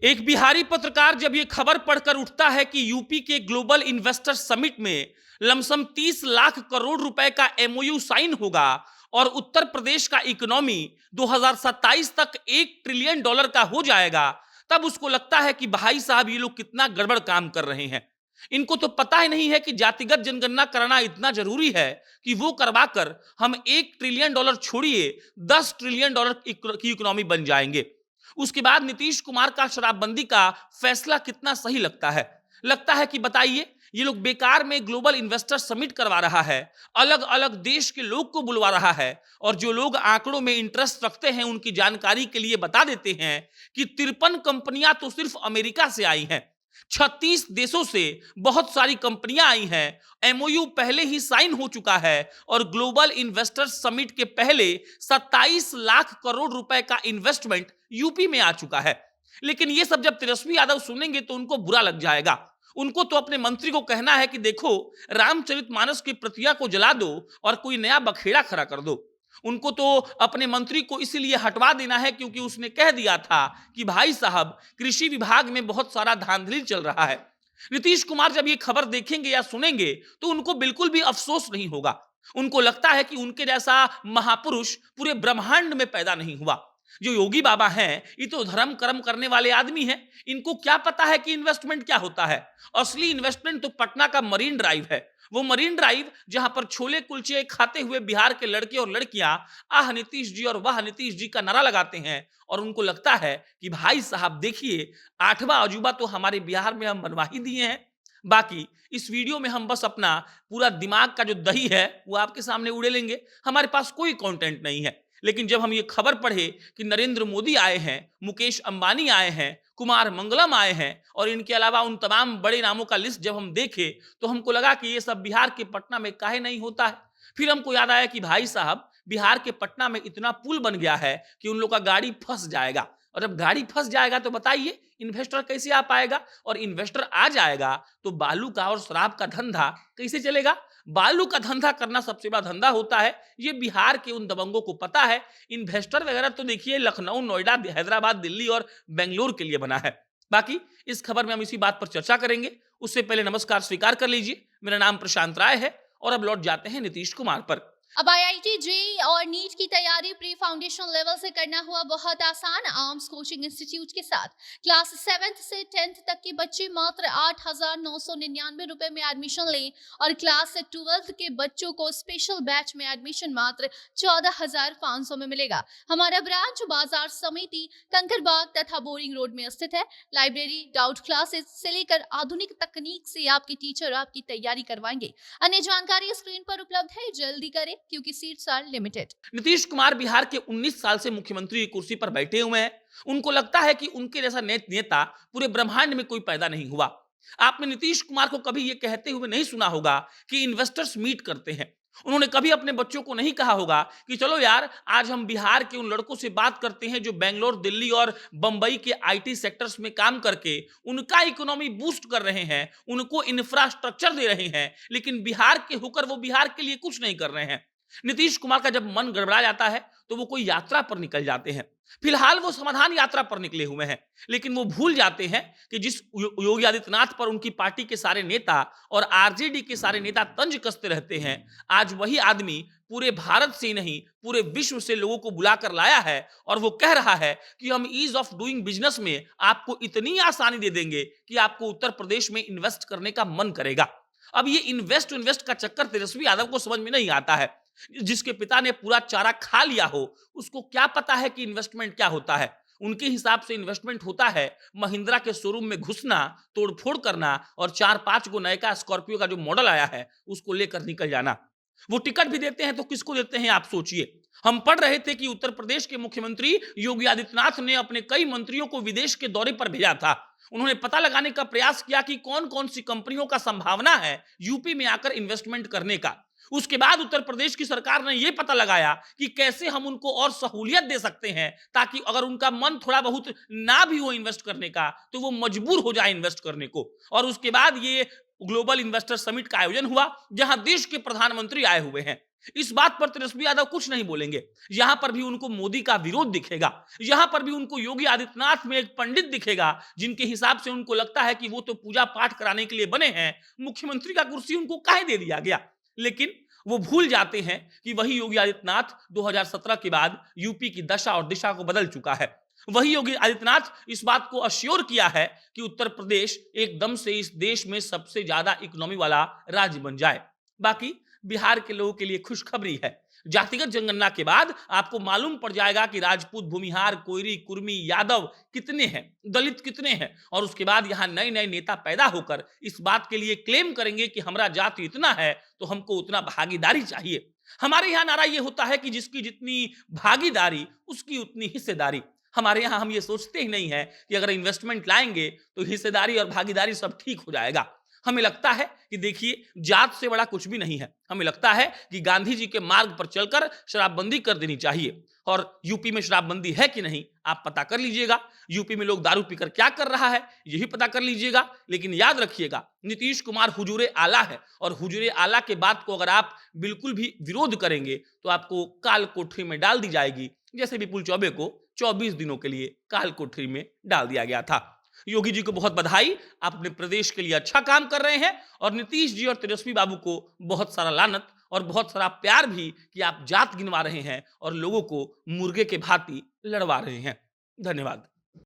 एक बिहारी पत्रकार जब ये खबर पढ़कर उठता है कि यूपी के ग्लोबल इन्वेस्टर समिट में लमसम 30 लाख करोड़ रुपए का एमओयू साइन होगा और उत्तर प्रदेश का इकोनॉमी 2027 तक $1 ट्रिलियन का हो जाएगा, तब उसको लगता है कि भाई साहब ये लोग कितना गड़बड़ काम कर रहे हैं। इनको तो पता ही नहीं है कि जातिगत जनगणना कराना इतना जरूरी है कि वो करवाकर हम $1 ट्रिलियन छोड़िए $10 ट्रिलियन की इकोनॉमी बन जाएंगे। उसके बाद नीतीश कुमार का शराबबंदी का फैसला कितना सही लगता है कि बताइए, ये लोग बेकार में ग्लोबल इन्वेस्टर समिट करवा रहा है, अलग अलग देश के लोग को बुलवा रहा है, और जो लोग आंकड़ों में इंटरेस्ट रखते हैं उनकी जानकारी के लिए बता देते हैं कि 53 कंपनियां तो सिर्फ अमेरिका से आई हैं, 36 देशों से बहुत सारी कंपनियां आई हैं, एमओयू पहले ही साइन हो चुका है और ग्लोबल इन्वेस्टर समिट के पहले 27 लाख करोड़ रुपए का इन्वेस्टमेंट यूपी में आ चुका है। लेकिन ये सब जब तेजस्वी यादव सुनेंगे तो उनको बुरा लग जाएगा। उनको तो अपने मंत्री को कहना है कि देखो, रामचरितमानस की प्रतियां को जला दो और कोई नया बखेड़ा खड़ा कर दो। उनको तो अपने मंत्री को इसीलिए हटवा देना है क्योंकि उसने कह दिया था कि भाई साहब, कृषि विभाग में बहुत सारा धांधली चल रहा है। नीतीश कुमार जब ये खबर देखेंगे या सुनेंगे तो उनको बिल्कुल भी अफसोस नहीं होगा। उनको लगता है कि उनके जैसा महापुरुष पूरे ब्रह्मांड में पैदा नहीं हुआ। जो योगी बाबा हैं, ये तो धर्म कर्म करने वाले आदमी हैं। इनको क्या पता है कि इन्वेस्टमेंट क्या होता है। असली इन्वेस्टमेंट तो पटना का मरीन ड्राइव है। वो मरीन ड्राइव जहां पर छोले कुलचे खाते हुए बिहार के लड़के और लड़कियां आह नीतीश जी और वाह नीतीश जी का नारा लगाते हैं, और उनको लगता है कि भाई साहब देखिए, 8वां अजूबा तो हमारे बिहार में हम बनवा ही दिए हैं। बाकी इस वीडियो में हम बस अपना पूरा दिमाग का जो दही है वो आपके सामने उड़ेलेंगे। हमारे पास कोई कंटेंट नहीं है। लेकिन जब हम ये खबर पढ़े कि नरेंद्र मोदी आए हैं, मुकेश अंबानी आए हैं, कुमार मंगलम आए हैं, और इनके अलावा उन तमाम बड़े नामों का लिस्ट जब हम देखे तो हमको लगा कि ये सब बिहार के पटना में काहे नहीं होता है। फिर हमको याद आया कि भाई साहब, बिहार के पटना में इतना पुल बन गया है कि उन लोग का गाड़ी फंस जाएगा, और जब गाड़ी फंस जाएगा तो बताइए इन्वेस्टर कैसे आ पाएगा, और इन्वेस्टर आ जाएगा तो बालू का और शराब का धंधा कैसे चलेगा। बालू का धंधा करना सबसे बड़ा धंधा होता है, ये बिहार के उन दबंगों को पता है। इन्वेस्टर वगैरह तो देखिए लखनऊ, नोएडा, हैदराबाद, दिल्ली और बेंगलुरु के लिए बना है। बाकी इस खबर में हम इसी बात पर चर्चा करेंगे। उससे पहले नमस्कार स्वीकार कर लीजिए, मेरा नाम प्रशांत राय है, और अब लौट जाते हैं नीतीश कुमार पर। अब आईआईटी जेईई और नीट की तैयारी प्री फाउंडेशन लेवल से करना हुआ बहुत आसान। आर्म्स कोचिंग इंस्टीट्यूट के साथ क्लास 7th से 10th तक के बच्चे मात्र 8,999 रुपए में एडमिशन लें, और क्लास 12th के बच्चों को स्पेशल बैच में एडमिशन मात्र 14,500 में मिलेगा। हमारा ब्रांच बाजार समिति, कंकरबाग तथा बोरिंग रोड में स्थित है। लाइब्रेरी, डाउट क्लासेस से लेकर आधुनिक तकनीक से आपके टीचर आपकी तैयारी करवाएंगे। अन्य जानकारी स्क्रीन पर उपलब्ध है, जल्दी करें क्योंकि seats are limited. Nitish Kumar Bihar के 19 साल से मुख्यमंत्री की कुर्सी पर बैठे हुए हैं। उनको लगता है कि उनके जैसा नेता पूरे ब्रह्मांड में कोई पैदा नहीं हुआ। आपने नीतीश कुमार को कभी ये कहते हुए नहीं सुना होगा कि इन्वेस्टर्स मीट करते हैं। उन्होंने कभी अपने बच्चों को नहीं कहा होगा कि चलो यार, आज हम बिहार के उन लड़कों से बात करते हैं जो बेंगलोर, दिल्ली और बंबई के आईटी सेक्टर्स में काम करके उनका इकोनॉमी बूस्ट कर रहे हैं, उनको इंफ्रास्ट्रक्चर दे रहे हैं, लेकिन बिहार के होकर वो बिहार के लिए कुछ नहीं कर रहे हैं। नीतीश कुमार का जब मन गड़बड़ा जाता है तो वो कोई यात्रा पर निकल जाते हैं। फिलहाल वो समाधान यात्रा पर निकले हुए हैं, लेकिन वो भूल जाते हैं कि जिस योगी आदित्यनाथ पर उनकी पार्टी के सारे नेता और आरजेडी के सारे नेता तंज कसते रहते हैं, आज वही आदमी पूरे भारत से नहीं पूरे विश्व से लोगों को बुलाकर लाया है, और वो कह रहा है कि हम ईज ऑफ डूइंग बिजनेस में आपको इतनी आसानी दे देंगे कि आपको उत्तर प्रदेश में इन्वेस्ट करने का मन करेगा। अब ये इन्वेस्ट का चक्कर तेजस्वी यादव को समझ में नहीं आता है। जिसके पिता ने पूरा चारा खा लिया हो, उसको क्या पता है कि इन्वेस्टमेंट क्या होता है। उनके हिसाब से इन्वेस्टमेंट होता है महिंद्रा के शोरूम में घुसना, तोड़फोड़ करना, और 4-5 गो नए का स्कॉर्पियो का जो मॉडल आया है उसको लेकर निकल जाना। वो टिकट भी देते हैं तो किसको देते हैं आप सोचिए। हम पढ़ रहे थे कि उत्तर प्रदेश के मुख्यमंत्री योगी आदित्यनाथ ने अपने कई मंत्रियों को विदेश के दौरे पर भेजा था। उन्होंने पता लगाने का प्रयास किया कि कौन कौन सी कंपनियों का संभावना है यूपी में आकर इन्वेस्टमेंट करने का। उसके बाद उत्तर प्रदेश की सरकार ने यह पता लगाया कि कैसे हम उनको और सहूलियत दे सकते हैं, ताकि अगर उनका मन थोड़ा बहुत ना भी हो इन्वेस्ट करने का तो वो मजबूर हो जाए इन्वेस्ट करने को। और उसके बाद ये ग्लोबल इन्वेस्टर समिट का आयोजन हुआ, जहां देश के प्रधानमंत्री आए हुए हैं। इस बात पर तेजस्वी यादव कुछ नहीं बोलेंगे। यहां पर भी उनको मोदी का विरोध दिखेगा, यहां पर भी उनको योगी आदित्यनाथ में एक पंडित दिखेगा जिनके हिसाब से उनको लगता है कि वो तो पूजा पाठ कराने के लिए बने हैं, मुख्यमंत्री का कुर्सी उनको काहे दे दिया गया। लेकिन वो भूल जाते हैं कि वही योगी आदित्यनाथ 2017 के बाद यूपी की दशा और दिशा को बदल चुका है। वही योगी आदित्यनाथ इस बात को अश्योर किया है कि उत्तर प्रदेश एकदम से इस देश में सबसे ज्यादा इकोनॉमी वाला राज्य बन जाए। बाकी बिहार के लोगों के लिए खुशखबरी है। जातिगत जनगणना के बाद आपको मालूम पड़ जाएगा कि राजपूत, भूमिहार, कोयरी, कुर्मी, यादव कितने हैं, दलित कितने हैं, और उसके बाद यहां नए नए नेता पैदा होकर इस बात के लिए क्लेम करेंगे कि हमारा जाति इतना है तो हमको उतना भागीदारी चाहिए। हमारे यहां नारा यह होता है कि जिसकी जितनी भागीदारी उसकी उतनी हिस्सेदारी। हमारे यहां हम ये सोचते ही नहीं है कि अगर इन्वेस्टमेंट लाएंगे तो हिस्सेदारी और भागीदारी सब ठीक हो जाएगा। हमें लगता है कि देखिए, जात से बड़ा कुछ भी नहीं है। हमें लगता है कि गांधी जी के मार्ग पर चलकर शराबबंदी कर देनी चाहिए। और यूपी में शराबबंदी है कि नहीं आप पता कर लीजिएगा। यूपी में लोग दारू पीकर क्या कर रहा है यही पता कर लीजिएगा। लेकिन याद रखिएगा, नीतीश कुमार हुजूरे आला है, और हुजूरे आला के बात को अगर आप बिल्कुल भी विरोध करेंगे तो आपको काल कोठरी में डाल दी जाएगी, जैसे विपुल चौबे को 24 दिनों के लिए काल कोठरी में डाल दिया गया था। योगी जी को बहुत बधाई, आप अपने प्रदेश के लिए अच्छा काम कर रहे हैं। और नीतीश जी और तेजस्वी बाबू को बहुत सारा लानत और बहुत सारा प्यार भी कि आप जात गिनवा रहे हैं और लोगों को मुर्गे के भांति लड़वा रहे हैं। धन्यवाद।